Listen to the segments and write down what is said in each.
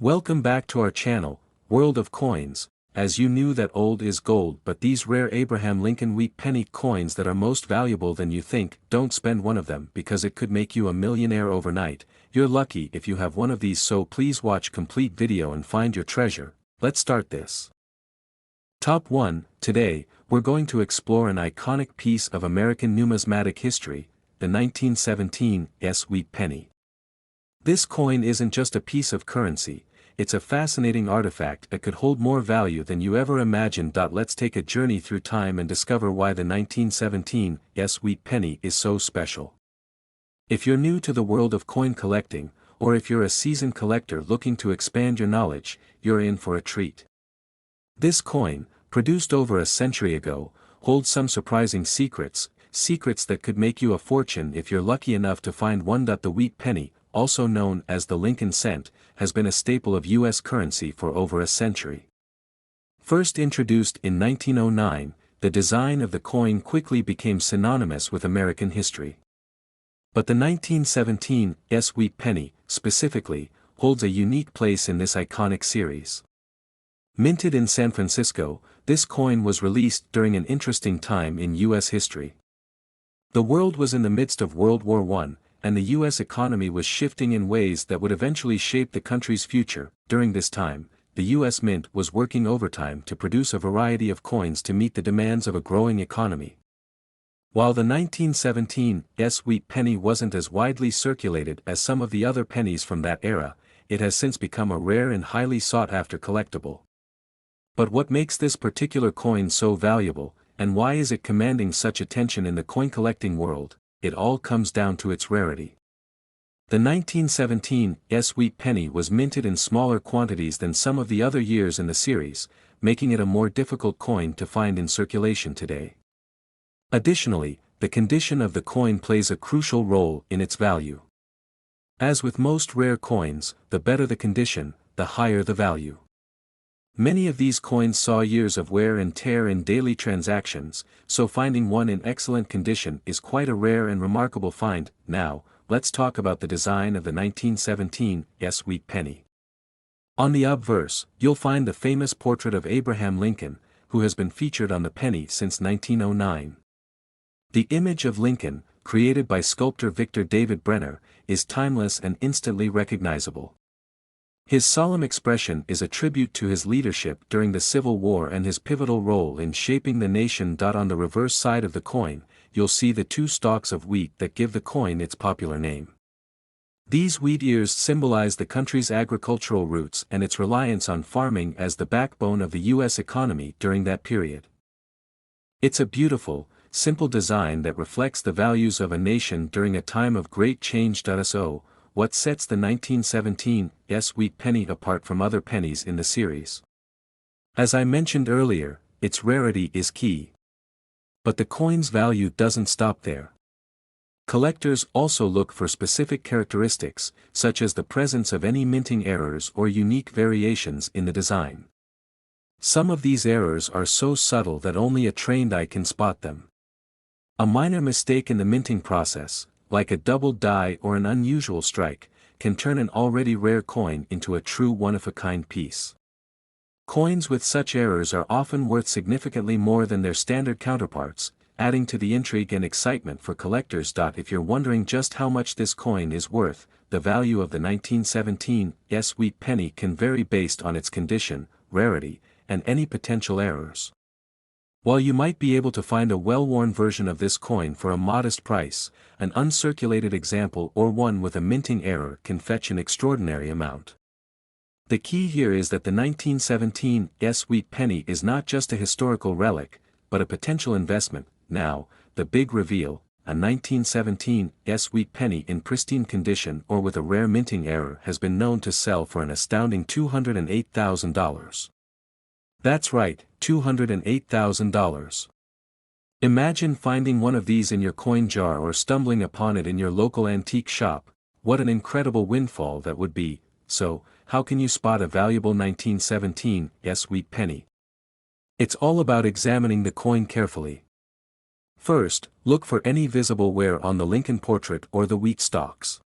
Welcome back to our channel, World of Coins. As you knew that old is gold, but these rare Abraham Lincoln wheat penny coins that are most valuable than you think, don't spend one of them because it could make you a millionaire overnight. You're lucky if you have one of these, so please watch complete video and find your treasure. Let's start this. Top 1. Today, we're going to explore an iconic piece of American numismatic history, the 1917 wheat penny. This coin isn't just a piece of currency, it's a fascinating artifact that could hold more value than you ever imagined. Let's take a journey through time and discover why the 1917 wheat penny is so special. If you're new to the world of coin collecting, or if you're a seasoned collector looking to expand your knowledge, you're in for a treat. This coin, produced over a century ago, holds some surprising secrets that could make you a fortune if you're lucky enough to find one. The wheat penny, also known as the Lincoln cent, has been a staple of U.S. currency for over a century. First introduced in 1909, the design of the coin quickly became synonymous with American history. But the 1917 wheat penny, specifically, holds a unique place in this iconic series. Minted in San Francisco, this coin was released during an interesting time in U.S. history. The world was in the midst of World War I, and the U.S. economy was shifting in ways that would eventually shape the country's future. During this time, the U.S. Mint was working overtime to produce a variety of coins to meet the demands of a growing economy. While the 1917 wheat penny wasn't as widely circulated as some of the other pennies from that era, it has since become a rare and highly sought-after collectible. But what makes this particular coin so valuable, and why is it commanding such attention in the coin collecting world? It all comes down to its rarity. The 1917 wheat penny was minted in smaller quantities than some of the other years in the series, making it a more difficult coin to find in circulation today. Additionally, the condition of the coin plays a crucial role in its value. As with most rare coins, the better the condition, the higher the value. Many of these coins saw years of wear and tear in daily transactions, so finding one in excellent condition is quite a rare and remarkable find. Now, let's talk about the design of the 1917 wheat penny. On the obverse, you'll find the famous portrait of Abraham Lincoln, who has been featured on the penny since 1909. The image of Lincoln, created by sculptor Victor David Brenner, is timeless and instantly recognizable. His solemn expression is a tribute to his leadership during the Civil War and his pivotal role in shaping the nation. On the reverse side of the coin, you'll see the two stalks of wheat that give the coin its popular name. These wheat ears symbolize the country's agricultural roots and its reliance on farming as the backbone of the U.S. economy during that period. It's a beautiful, simple design that reflects the values of a nation during a time of great change. So, what sets the 1917 wheat penny apart from other pennies in the series? As I mentioned earlier, its rarity is key. But the coin's value doesn't stop there. Collectors also look for specific characteristics, such as the presence of any minting errors or unique variations in the design. Some of these errors are so subtle that only a trained eye can spot them. A minor mistake in the minting process, like a double die or an unusual strike, can turn an already rare coin into a true one-of-a-kind piece. Coins with such errors are often worth significantly more than their standard counterparts, adding to the intrigue and excitement for collectors. If you're wondering just how much this coin is worth, the value of the 1917 wheat penny can vary based on its condition, rarity, and any potential errors. While you might be able to find a well-worn version of this coin for a modest price, an uncirculated example or one with a minting error can fetch an extraordinary amount. The key here is that the 1917 wheat penny is not just a historical relic, but a potential investment. Now, the big reveal: a 1917 wheat penny in pristine condition or with a rare minting error has been known to sell for an astounding $208,000. That's right, $208,000. Imagine finding one of these in your coin jar or stumbling upon it in your local antique shop. What an incredible windfall that would be. So, how can you spot a valuable 1917 wheat penny? It's all about examining the coin carefully. First, look for any visible wear on the Lincoln portrait or the wheat stalks.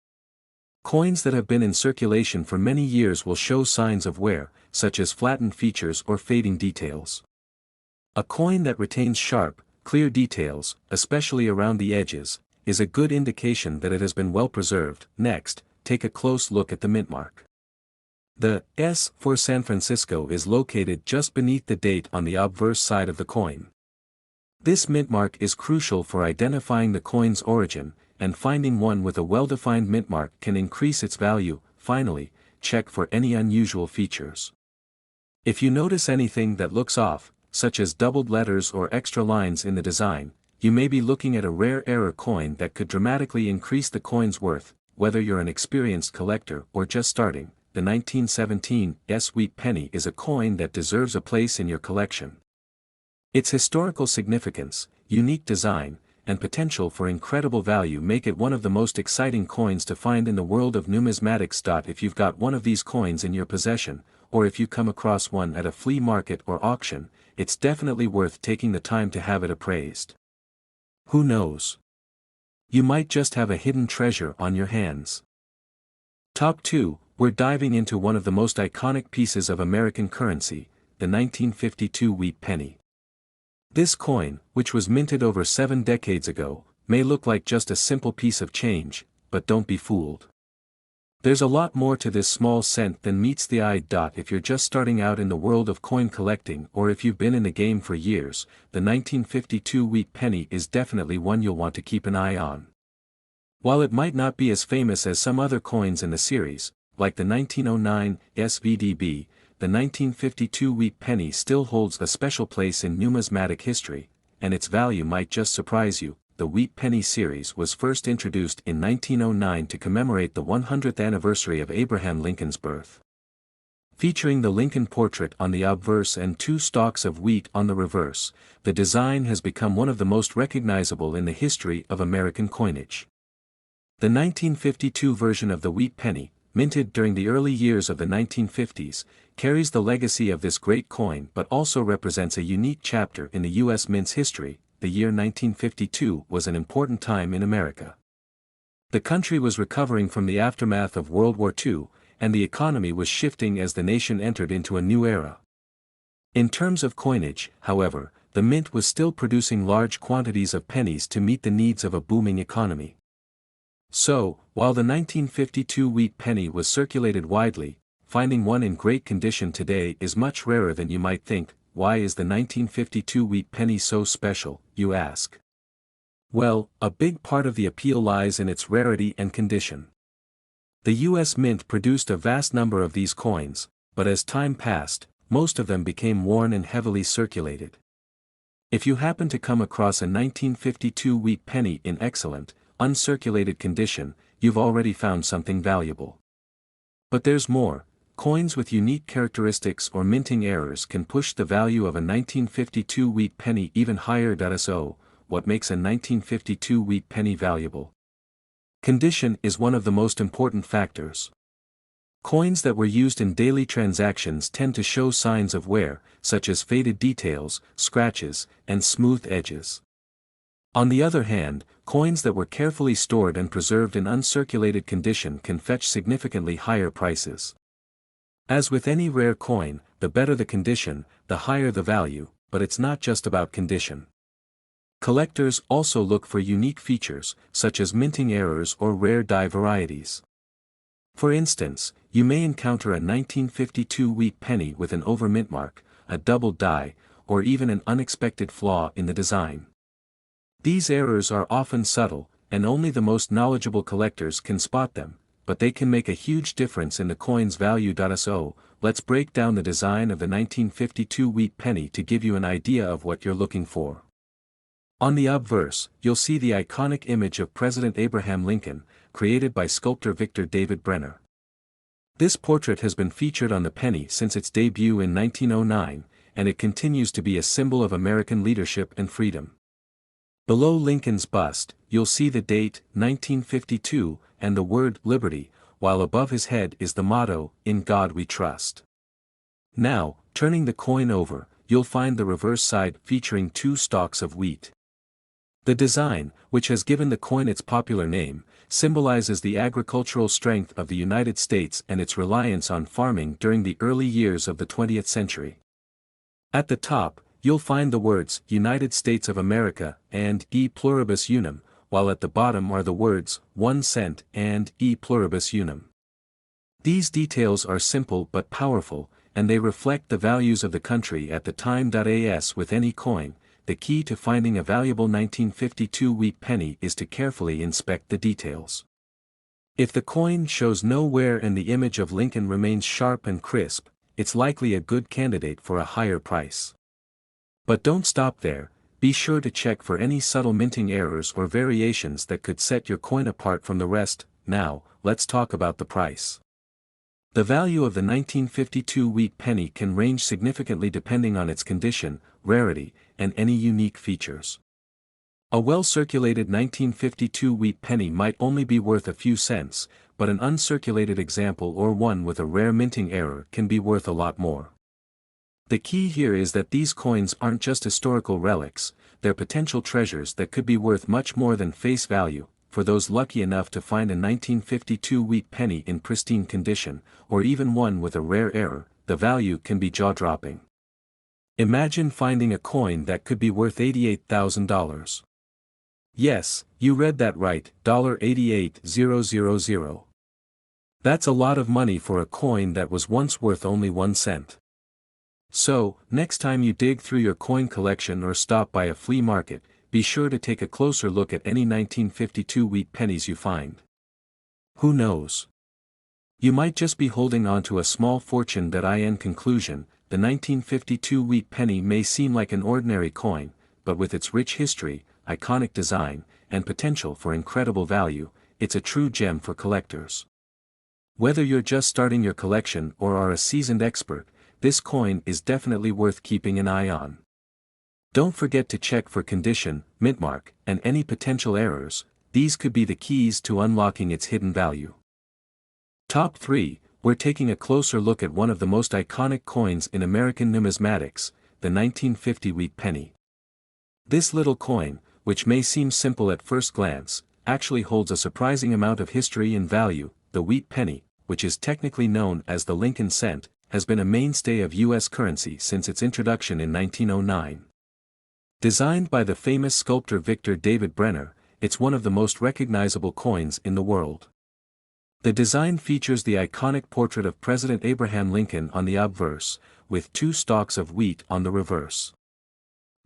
Coins that have been in circulation for many years will show signs of wear, such as flattened features or fading details. A coin that retains sharp, clear details, especially around the edges, is a good indication that it has been well preserved. Next, take a close look at the mint mark. The S for San Francisco is located just beneath the date on the obverse side of the coin. This mint mark is crucial for identifying the coin's origin, and finding one with a well-defined mint mark can increase its value. Finally, check for any unusual features. If you notice anything that looks off, such as doubled letters or extra lines in the design, you may be looking at a rare error coin that could dramatically increase the coin's worth. Whether you're an experienced collector or just starting, the 1917 wheat penny is a coin that deserves a place in your collection. Its historical significance, unique design, and potential for incredible value make it one of the most exciting coins to find in the world of numismatics. If you've got one of these coins in your possession, or if you come across one at a flea market or auction, it's definitely worth taking the time to have it appraised. Who knows? You might just have a hidden treasure on your hands. Top 2, we're diving into one of the most iconic pieces of American currency, the 1952 wheat penny. This coin, which was minted over 7 decades ago, may look like just a simple piece of change, but don't be fooled. There's a lot more to this small cent than meets the eye. If you're just starting out in the world of coin collecting or if you've been in the game for years, the 1952 wheat penny is definitely one you'll want to keep an eye on. While it might not be as famous as some other coins in the series, like the 1909 SVDB, the 1952 wheat penny still holds a special place in numismatic history, and its value might just surprise you. The wheat penny series was first introduced in 1909 to commemorate the 100th anniversary of Abraham Lincoln's birth. Featuring the Lincoln portrait on the obverse and 2 stalks of wheat on the reverse, the design has become one of the most recognizable in the history of American coinage. The 1952 version of the wheat penny, minted during the early years of the 1950s, carries the legacy of this great coin but also represents a unique chapter in the U.S. mint's history. The year 1952 was an important time in America. The country was recovering from the aftermath of World War II, and the economy was shifting as the nation entered into a new era. In terms of coinage, however, the mint was still producing large quantities of pennies to meet the needs of a booming economy. So, while the 1952 wheat penny was circulated widely, finding one in great condition today is much rarer than you might think. Why is the 1952 wheat penny so special, you ask? Well, a big part of the appeal lies in its rarity and condition. The U.S. Mint produced a vast number of these coins, but as time passed, most of them became worn and heavily circulated. If you happen to come across a 1952 wheat penny in excellent, uncirculated condition, you've already found something valuable. But there's more. Coins with unique characteristics or minting errors can push the value of a 1952 wheat penny even higher. So, what makes a 1952 wheat penny valuable? Condition is one of the most important factors. Coins that were used in daily transactions tend to show signs of wear, such as faded details, scratches, and smoothed edges. On the other hand, coins that were carefully stored and preserved in uncirculated condition can fetch significantly higher prices. As with any rare coin, the better the condition, the higher the value, but it's not just about condition. Collectors also look for unique features, such as minting errors or rare die varieties. For instance, you may encounter a 1952 wheat penny with an over-mint mark, a doubled die, or even an unexpected flaw in the design. These errors are often subtle, and only the most knowledgeable collectors can spot them, but they can make a huge difference in the coin's value. So, let's break down the design of the 1952 wheat penny to give you an idea of what you're looking for. On the obverse, you'll see the iconic image of President Abraham Lincoln, created by sculptor Victor David Brenner. This portrait has been featured on the penny since its debut in 1909, and it continues to be a symbol of American leadership and freedom. Below Lincoln's bust, you'll see the date, 1952, and the word liberty, while above his head is the motto, "In God We Trust." Now, turning the coin over, you'll find the reverse side featuring 2 stalks of wheat. The design, which has given the coin its popular name, symbolizes the agricultural strength of the United States and its reliance on farming during the early years of the 20th century. At the top, you'll find the words United States of America and E pluribus unum, while at the bottom are the words 1 cent and E pluribus unum. These details are simple but powerful, and they reflect the values of the country at the time. As with any coin, the key to finding a valuable 1952 wheat penny is to carefully inspect the details. If the coin shows no wear and the image of Lincoln remains sharp and crisp, it's likely a good candidate for a higher price. But don't stop there, be sure to check for any subtle minting errors or variations that could set your coin apart from the rest. Now, let's talk about the price. The value of the 1952 wheat penny can range significantly depending on its condition, rarity, and any unique features. A well-circulated 1952 wheat penny might only be worth a few cents, but an uncirculated example or one with a rare minting error can be worth a lot more. The key here is that these coins aren't just historical relics, they're potential treasures that could be worth much more than face value. For those lucky enough to find a 1952 wheat penny in pristine condition, or even one with a rare error, the value can be jaw-dropping. Imagine finding a coin that could be worth $88,000. Yes, you read that right, $88,000. That's a lot of money for a coin that was once worth only 1 cent. So, next time you dig through your coin collection or stop by a flea market, be sure to take a closer look at any 1952 wheat pennies you find. Who knows? You might just be holding on to a small fortune. In conclusion, the 1952 wheat penny may seem like an ordinary coin, but with its rich history, iconic design, and potential for incredible value, it's a true gem for collectors. Whether you're just starting your collection or are a seasoned expert, this coin is definitely worth keeping an eye on. Don't forget to check for condition, mint mark, and any potential errors. These could be the keys to unlocking its hidden value. Top 3, we're taking a closer look at one of the most iconic coins in American numismatics, the 1950 wheat penny. This little coin, which may seem simple at first glance, actually holds a surprising amount of history and value. The wheat penny, which is technically known as the Lincoln cent, has been a mainstay of U.S. currency since its introduction in 1909. Designed by the famous sculptor Victor David Brenner, it's one of the most recognizable coins in the world. The design features the iconic portrait of President Abraham Lincoln on the obverse, with 2 stalks of wheat on the reverse.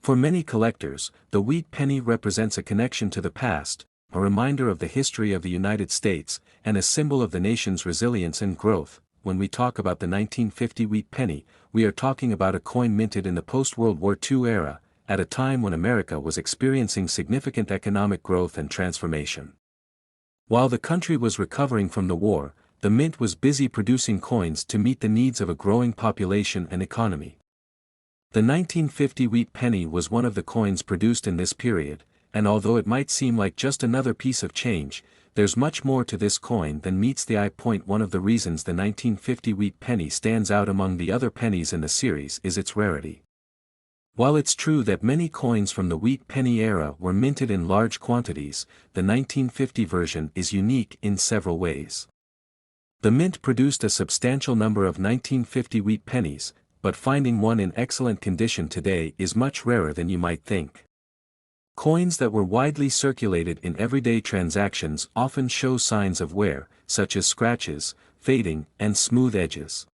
For many collectors, the wheat penny represents a connection to the past, a reminder of the history of the United States, and a symbol of the nation's resilience and growth. When we talk about the 1950 wheat penny, we are talking about a coin minted in the post-World War II era, at a time when America was experiencing significant economic growth and transformation. While the country was recovering from the war, the mint was busy producing coins to meet the needs of a growing population and economy. The 1950 wheat penny was one of the coins produced in this period, and although it might seem like just another piece of change, there's much more to this coin than meets the eye. One of the reasons the 1950 wheat penny stands out among the other pennies in the series is its rarity. While it's true that many coins from the wheat penny era were minted in large quantities, the 1950 version is unique in several ways. The mint produced a substantial number of 1950 wheat pennies, but finding one in excellent condition today is much rarer than you might think. Coins that were widely circulated in everyday transactions often show signs of wear, such as scratches, fading, and smooth edges.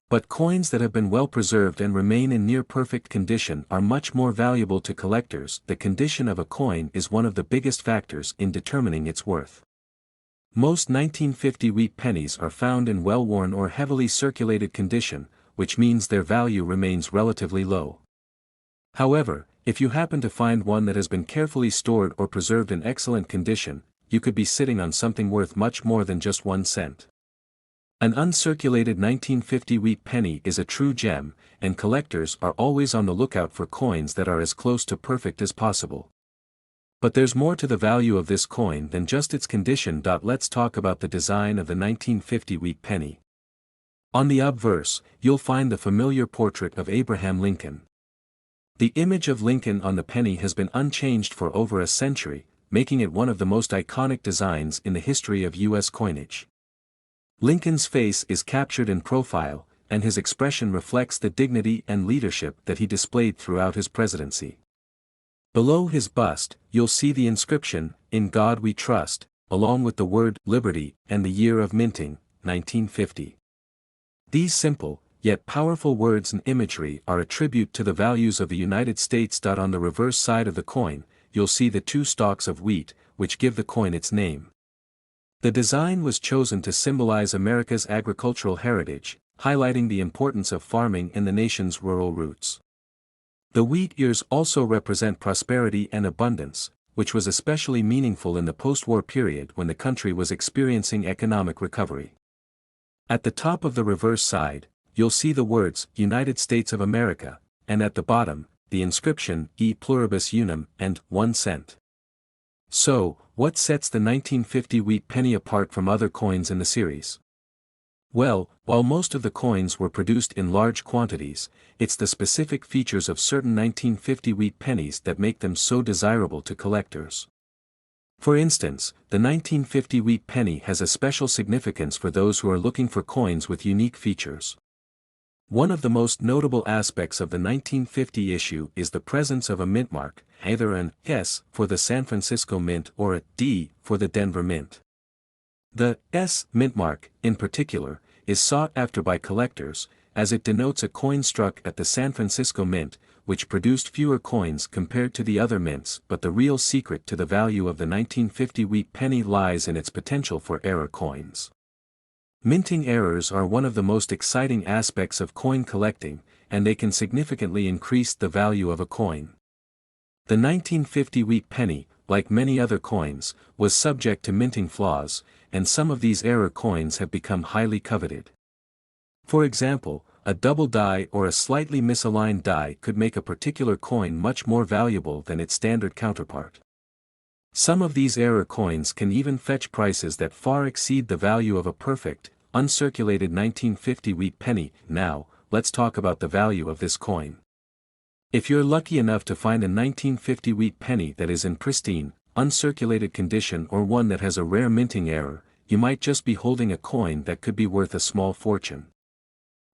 But coins that have been well preserved and remain in near perfect condition are much more valuable to collectors. The condition of a coin is one of the biggest factors in determining its worth. Most 1950 wheat pennies are found in well-worn or heavily circulated condition, which means their value remains relatively low. However, if you happen to find one that has been carefully stored or preserved in excellent condition, you could be sitting on something worth much more than just 1 cent. An uncirculated 1950 wheat penny is a true gem, and collectors are always on the lookout for coins that are as close to perfect as possible. But there's more to the value of this coin than just its condition. Let's talk about the design of the 1950 wheat penny. On the obverse, you'll find the familiar portrait of Abraham Lincoln. The image of Lincoln on the penny has been unchanged for over a century, making it one of the most iconic designs in the history of U.S. coinage. Lincoln's face is captured in profile, and his expression reflects the dignity and leadership that he displayed throughout his presidency. Below his bust, you'll see the inscription, "In God We Trust," along with the word "Liberty" and the year of minting, 1950. These simple, yet powerful words and imagery are a tribute to the values of the United States. On the reverse side of the coin, you'll see the two stalks of wheat, which give the coin its name. The design was chosen to symbolize America's agricultural heritage, highlighting the importance of farming in the nation's rural roots. The wheat ears also represent prosperity and abundance, which was especially meaningful in the post-war period when the country was experiencing economic recovery. At the top of the reverse side, you'll see the words United States of America, and at the bottom, the inscription E pluribus unum and 1 cent. So, what sets the 1950 wheat penny apart from other coins in the series? Well, while most of the coins were produced in large quantities, it's the specific features of certain 1950 wheat pennies that make them so desirable to collectors. For instance, the 1950 wheat penny has a special significance for those who are looking for coins with unique features. One of the most notable aspects of the 1950 issue is the presence of a mint mark, either an S for the San Francisco Mint or a D for the Denver Mint. The S mint mark, in particular, is sought after by collectors, as it denotes a coin struck at the San Francisco Mint, which produced fewer coins compared to the other mints. But the real secret to the value of the 1950 wheat penny lies in its potential for error coins. Minting errors are one of the most exciting aspects of coin collecting, and they can significantly increase the value of a coin. The 1950 wheat penny, like many other coins, was subject to minting flaws, and some of these error coins have become highly coveted. For example, a double die or a slightly misaligned die could make a particular coin much more valuable than its standard counterpart. Some of these error coins can even fetch prices that far exceed the value of a perfect, uncirculated 1950 wheat penny. Now, let's talk about the value of this coin. If you're lucky enough to find a 1950 wheat penny that is in pristine, uncirculated condition or one that has a rare minting error, you might just be holding a coin that could be worth a small fortune.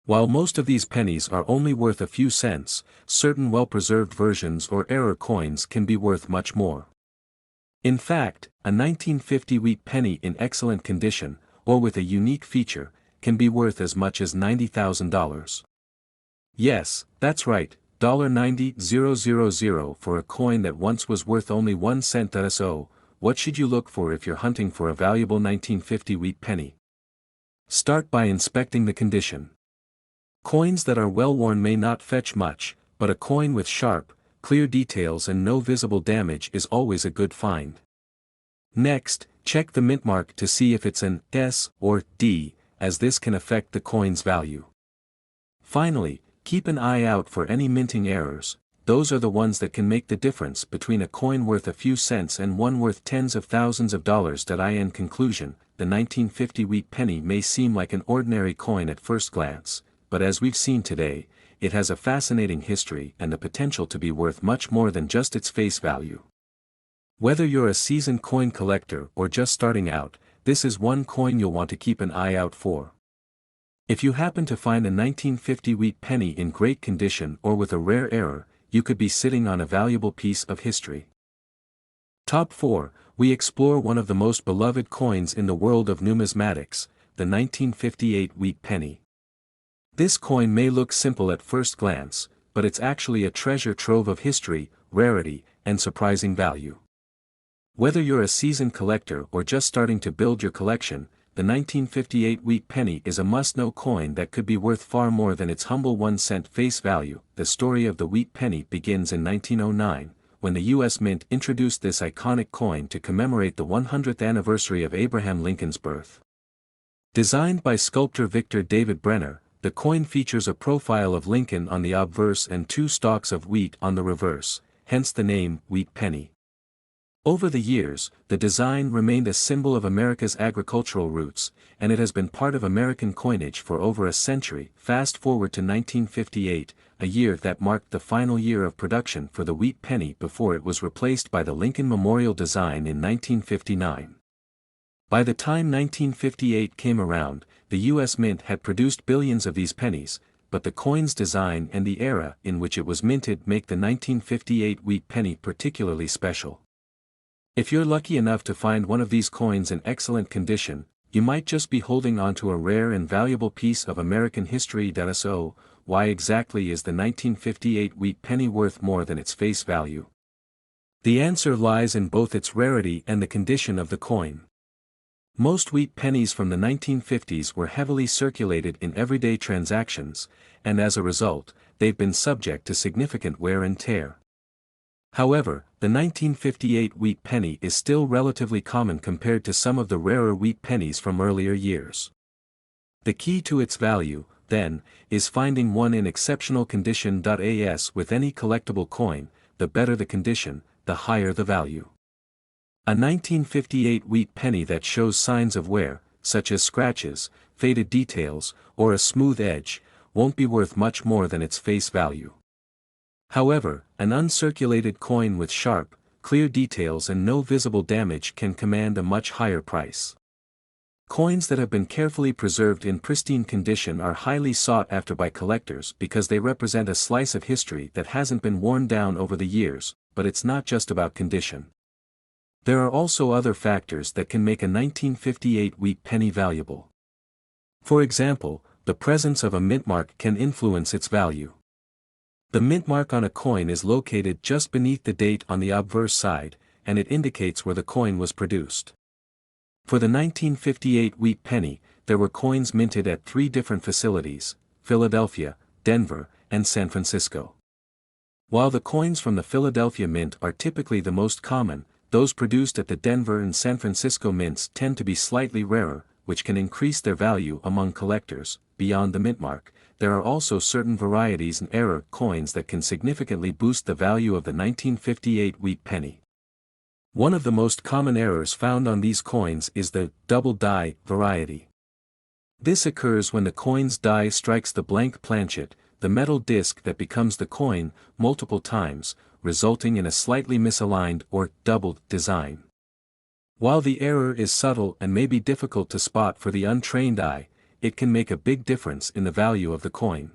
While most of these pennies are only worth a few cents, certain well-preserved versions or error coins can be worth much more. In fact, a 1950 wheat penny in excellent condition, or with a unique feature, can be worth as much as $90,000. Yes, that's right, $90,000 for a coin that once was worth only 1 cent. So, what should you look for if you're hunting for a valuable 1950 wheat penny? Start by inspecting the condition. Coins that are well-worn may not fetch much, but a coin with sharp, clear details and no visible damage is always a good find. Next, check the mint mark to see if it's an S or D, as this can affect the coin's value. Finally, keep an eye out for any minting errors. Those are the ones that can make the difference between a coin worth a few cents and one worth tens of thousands of dollars. In conclusion, the 1950 wheat penny may seem like an ordinary coin at first glance, but as we've seen today, it has a fascinating history and the potential to be worth much more than just its face value. Whether you're a seasoned coin collector or just starting out, this is one coin you'll want to keep an eye out for. If you happen to find a 1950 wheat penny in great condition or with a rare error, you could be sitting on a valuable piece of history. Top 4, we explore one of the most beloved coins in the world of numismatics, the 1958 wheat penny. This coin may look simple at first glance, but it's actually a treasure trove of history, rarity, and surprising value. Whether you're a seasoned collector or just starting to build your collection, the 1958 wheat penny is a must-know coin that could be worth far more than its humble 1 cent face value. The story of the wheat penny begins in 1909, when the U.S. Mint introduced this iconic coin to commemorate the 100th anniversary of Abraham Lincoln's birth. Designed by sculptor Victor David Brenner, the coin features a profile of Lincoln on the obverse and 2 stalks of wheat on the reverse, hence the name wheat penny. Over the years, the design remained a symbol of America's agricultural roots, and it has been part of American coinage for over a century. Fast forward to 1958, a year that marked the final year of production for the wheat penny before it was replaced by the Lincoln Memorial design in 1959. By the time 1958 came around, the U.S. Mint had produced billions of these pennies, but the coin's design and the era in which it was minted make the 1958 wheat penny particularly special. If you're lucky enough to find one of these coins in excellent condition, you might just be holding onto a rare and valuable piece of American history. So, why exactly is the 1958 wheat penny worth more than its face value? The answer lies in both its rarity and the condition of the coin. Most wheat pennies from the 1950s were heavily circulated in everyday transactions, and as a result, they've been subject to significant wear and tear. However, the 1958 wheat penny is still relatively common compared to some of the rarer wheat pennies from earlier years. The key to its value, then, is finding one in exceptional condition. As with any collectible coin, the better the condition, the higher the value. A 1958 wheat penny that shows signs of wear, such as scratches, faded details, or a smooth edge, won't be worth much more than its face value. However, an uncirculated coin with sharp, clear details and no visible damage can command a much higher price. Coins that have been carefully preserved in pristine condition are highly sought after by collectors because they represent a slice of history that hasn't been worn down over the years, but it's not just about condition. There are also other factors that can make a 1958 wheat penny valuable. For example, the presence of a mint mark can influence its value. The mint mark on a coin is located just beneath the date on the obverse side, and it indicates where the coin was produced. For the 1958 wheat penny, there were coins minted at 3 different facilities: Philadelphia, Denver, and San Francisco. While the coins from the Philadelphia Mint are typically the most common, those produced at the Denver and San Francisco mints tend to be slightly rarer, which can increase their value among collectors. Beyond the mint mark, there are also certain varieties and error coins that can significantly boost the value of the 1958 wheat penny. One of the most common errors found on these coins is the double die variety. This occurs when the coin's die strikes the blank planchet, the metal disc that becomes the coin, multiple times, resulting in a slightly misaligned or doubled design. While the error is subtle and may be difficult to spot for the untrained eye, it can make a big difference in the value of the coin.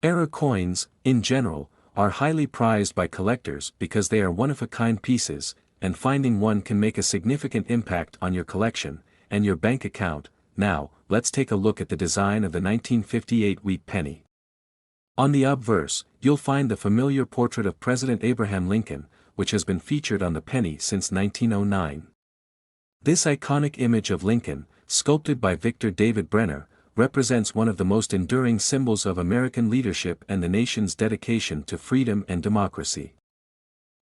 Error coins, in general, are highly prized by collectors because they are one-of-a-kind pieces, and finding one can make a significant impact on your collection and your bank account. Now, let's take a look at the design of the 1958 wheat penny. On the obverse, you'll find the familiar portrait of President Abraham Lincoln, which has been featured on the penny since 1909. This iconic image of Lincoln, sculpted by Victor David Brenner, represents one of the most enduring symbols of American leadership and the nation's dedication to freedom and democracy.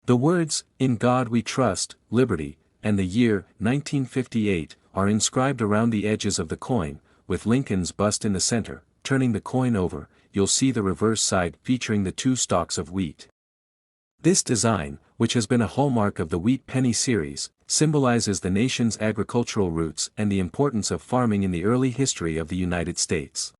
The words, "In God We Trust, Liberty," and the year, 1958, are inscribed around the edges of the coin, with Lincoln's bust in the center. Turning the coin over, you'll see the reverse side featuring the 2 stalks of wheat. This design, which has been a hallmark of the wheat penny series, symbolizes the nation's agricultural roots and the importance of farming in the early history of the United States.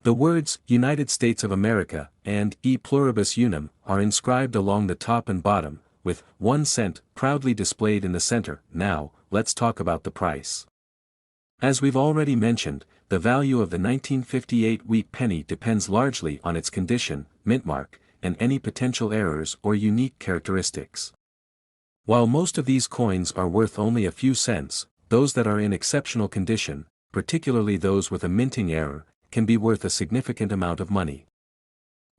The words, "United States of America," and "E Pluribus Unum," are inscribed along the top and bottom, with 1 cent proudly displayed in the center. Now, let's talk about the price. As we've already mentioned, the value of the 1958 wheat penny depends largely on its condition, mint mark, and any potential errors or unique characteristics. While most of these coins are worth only a few cents, those that are in exceptional condition, particularly those with a minting error, can be worth a significant amount of money.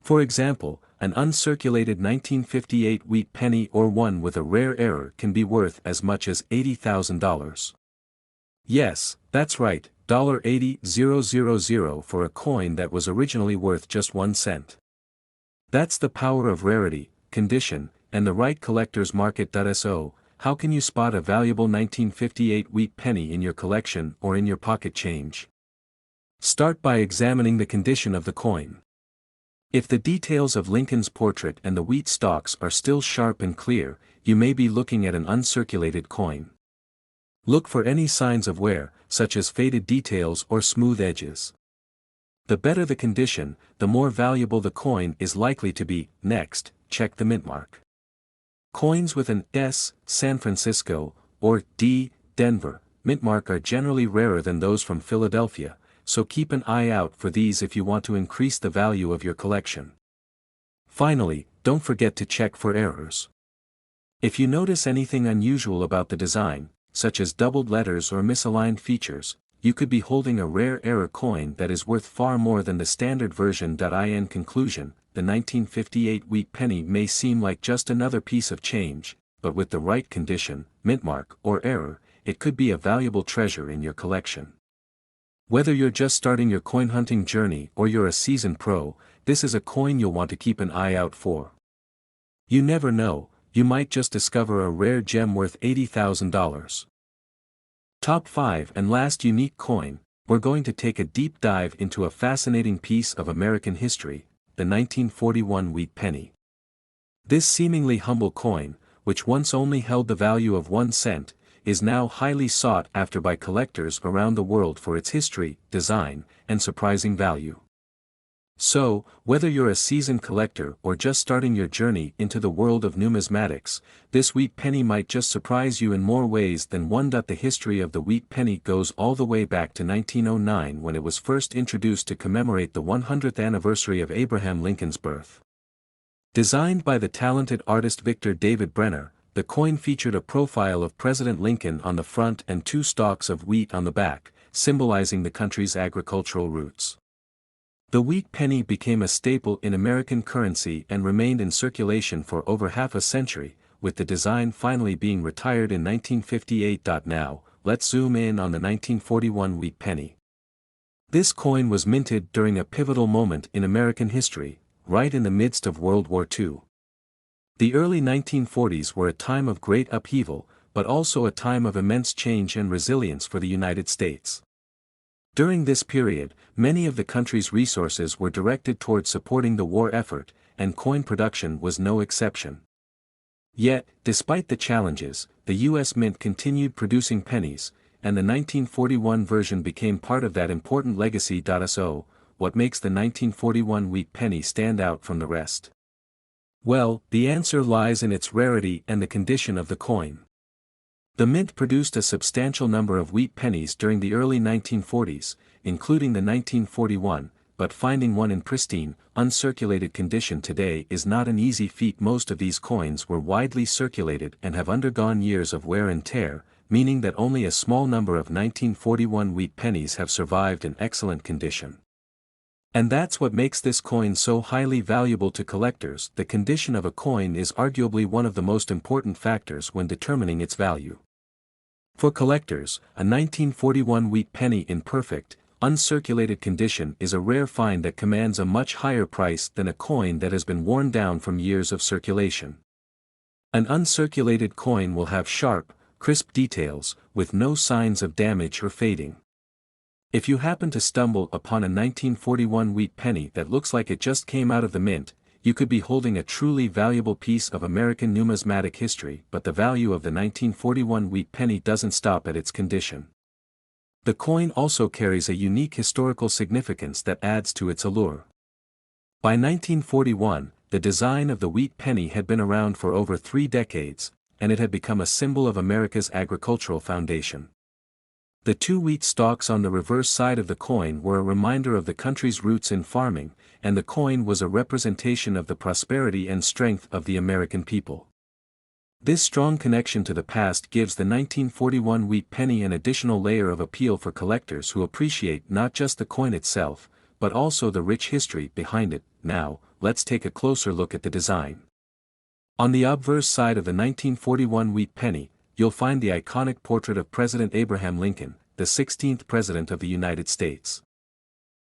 For example, an uncirculated 1958 wheat penny or one with a rare error can be worth as much as $80,000. Yes, that's right, $80,000 for a coin that was originally worth just 1 cent. That's the power of rarity, condition, and the right collector's market. So, how can you spot a valuable 1958 wheat penny in your collection or in your pocket change? Start by examining the condition of the coin. If the details of Lincoln's portrait and the wheat stalks are still sharp and clear, you may be looking at an uncirculated coin. Look for any signs of wear, such as faded details or smooth edges. The better the condition, the more valuable the coin is likely to be. Next, check the mint mark. Coins with an S, San Francisco, or D, Denver, mint mark are generally rarer than those from Philadelphia, so keep an eye out for these if you want to increase the value of your collection. Finally, don't forget to check for errors. If you notice anything unusual about the design, such as doubled letters or misaligned features, you could be holding a rare error coin that is worth far more than the standard version. In conclusion, the 1958 wheat penny may seem like just another piece of change, but with the right condition, mint mark, or error, it could be a valuable treasure in your collection. Whether you're just starting your coin hunting journey or you're a seasoned pro, this is a coin you'll want to keep an eye out for. You never know, you might just discover a rare gem worth $80,000. Top 5 and last unique coin, we're going to take a deep dive into a fascinating piece of American history, the 1941 wheat penny. This seemingly humble coin, which once only held the value of 1 cent, is now highly sought after by collectors around the world for its history, design, and surprising value. So, whether you're a seasoned collector or just starting your journey into the world of numismatics, this wheat penny might just surprise you in more ways than one. The history of the wheat penny goes all the way back to 1909 when it was first introduced to commemorate the 100th anniversary of Abraham Lincoln's birth. Designed by the talented artist Victor David Brenner, the coin featured a profile of President Lincoln on the front and 2 stalks of wheat on the back, symbolizing the country's agricultural roots. The wheat penny became a staple in American currency and remained in circulation for over half a century, with the design finally being retired in 1958. Now, let's zoom in on the 1941 wheat penny. This coin was minted during a pivotal moment in American history, right in the midst of World War II. The early 1940s were a time of great upheaval, but also a time of immense change and resilience for the United States. During this period, many of the country's resources were directed towards supporting the war effort, and coin production was no exception. Yet, despite the challenges, the U.S. Mint continued producing pennies, and the 1941 version became part of that important legacy. So, what makes the 1941 wheat penny stand out from the rest? Well, the answer lies in its rarity and the condition of the coin. The mint produced a substantial number of wheat pennies during the early 1940s, including the 1941, but finding one in pristine, uncirculated condition today is not an easy feat. Most of these coins were widely circulated and have undergone years of wear and tear, meaning that only a small number of 1941 wheat pennies have survived in excellent condition. And that's what makes this coin so highly valuable to collectors. The condition of a coin is arguably one of the most important factors when determining its value. For collectors, a 1941 wheat penny in perfect, uncirculated condition is a rare find that commands a much higher price than a coin that has been worn down from years of circulation. An uncirculated coin will have sharp, crisp details, with no signs of damage or fading. If you happen to stumble upon a 1941 wheat penny that looks like it just came out of the mint, you could be holding a truly valuable piece of American numismatic history. But the value of the 1941 wheat penny doesn't stop at its condition. The coin also carries a unique historical significance that adds to its allure. By 1941, the design of the wheat penny had been around for over 3 decades, and it had become a symbol of America's agricultural foundation. The 2 wheat stalks on the reverse side of the coin were a reminder of the country's roots in farming, and the coin was a representation of the prosperity and strength of the American people. This strong connection to the past gives the 1941 wheat penny an additional layer of appeal for collectors who appreciate not just the coin itself, but also the rich history behind it. Now, let's take a closer look at the design. On the obverse side of the 1941 wheat penny, you'll find the iconic portrait of President Abraham Lincoln, the 16th President of the United States.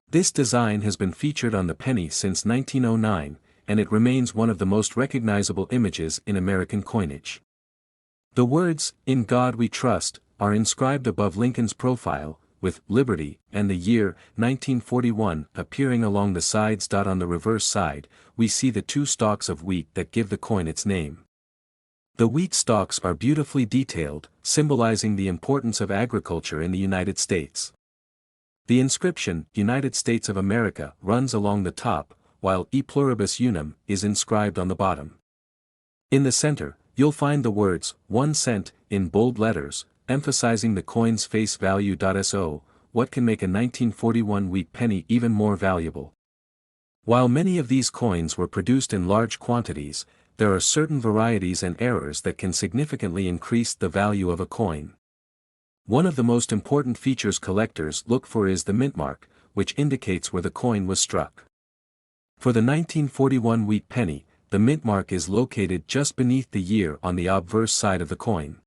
This design has been featured on the penny since 1909, and it remains one of the most recognizable images in American coinage. The words, "In God We Trust," are inscribed above Lincoln's profile, with Liberty and the year 1941 appearing along the sides. On the reverse side, we see the two stalks of wheat that give the coin its name. The wheat stalks are beautifully detailed, symbolizing the importance of agriculture in the United States. The inscription, United States of America, runs along the top, while E pluribus unum is inscribed on the bottom. In the center, you'll find the words, 1 cent, in bold letters, emphasizing the coin's face value. So, what can make a 1941 wheat penny even more valuable? While many of these coins were produced in large quantities, there are certain varieties and errors that can significantly increase the value of a coin. One of the most important features collectors look for is the mint mark, which indicates where the coin was struck. For the 1941 wheat penny, the mint mark is located just beneath the year on the obverse side of the coin.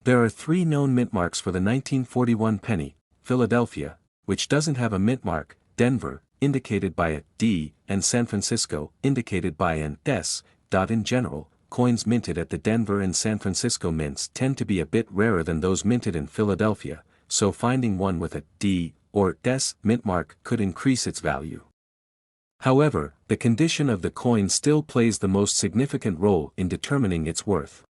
There are 3 known mint marks for the 1941 penny: Philadelphia, which doesn't have a mint mark, Denver, indicated by a D, and San Francisco, indicated by an S. In general, coins minted at the Denver and San Francisco mints tend to be a bit rarer than those minted in Philadelphia, so finding one with a D or S mint mark could increase its value. However, the condition of the coin still plays the most significant role in determining its worth.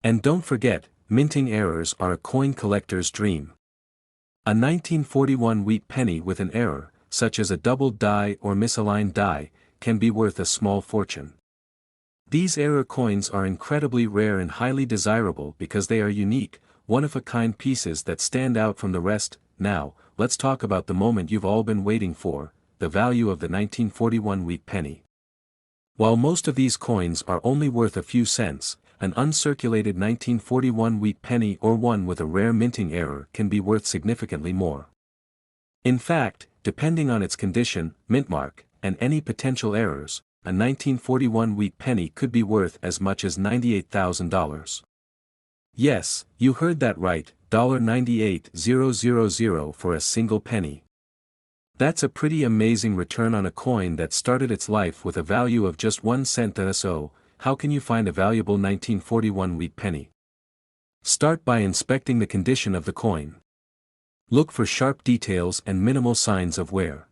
And don't forget, minting errors are a coin collector's dream. A 1941 wheat penny with an error, such as a doubled die or misaligned die, can be worth a small fortune. These error coins are incredibly rare and highly desirable because they are unique, one-of-a-kind pieces that stand out from the rest. Now, let's talk about the moment you've all been waiting for, the value of the 1941 wheat penny. While most of these coins are only worth a few cents, an uncirculated 1941 wheat penny or one with a rare minting error can be worth significantly more. In fact, depending on its condition, mint mark, and any potential errors, a 1941 wheat penny could be worth as much as $98,000. Yes, you heard that right, $98,000 for a single penny. That's a pretty amazing return on a coin that started its life with a value of just 1 cent. So, how can you find a valuable 1941 wheat penny? Start by inspecting the condition of the coin. Look for sharp details and minimal signs of wear.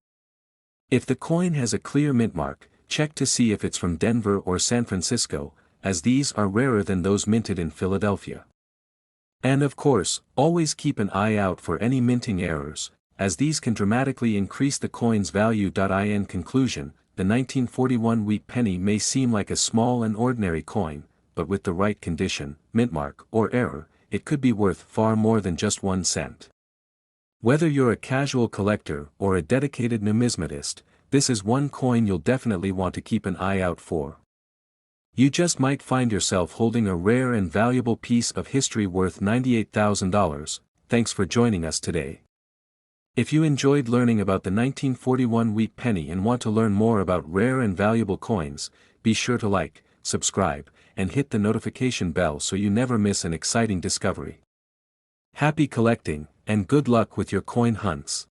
If the coin has a clear mint mark, check to see if it's from Denver or San Francisco, as these are rarer than those minted in Philadelphia. And of course, always keep an eye out for any minting errors, as these can dramatically increase the coin's value. In conclusion, the 1941 wheat penny may seem like a small and ordinary coin, but with the right condition, mint mark, or error, it could be worth far more than just 1 cent. Whether you're a casual collector or a dedicated numismatist, this is one coin you'll definitely want to keep an eye out for. You just might find yourself holding a rare and valuable piece of history worth $98,000. Thanks for joining us today. If you enjoyed learning about the 1941 wheat penny and want to learn more about rare and valuable coins, be sure to like, subscribe, and hit the notification bell so you never miss an exciting discovery. Happy collecting, and good luck with your coin hunts.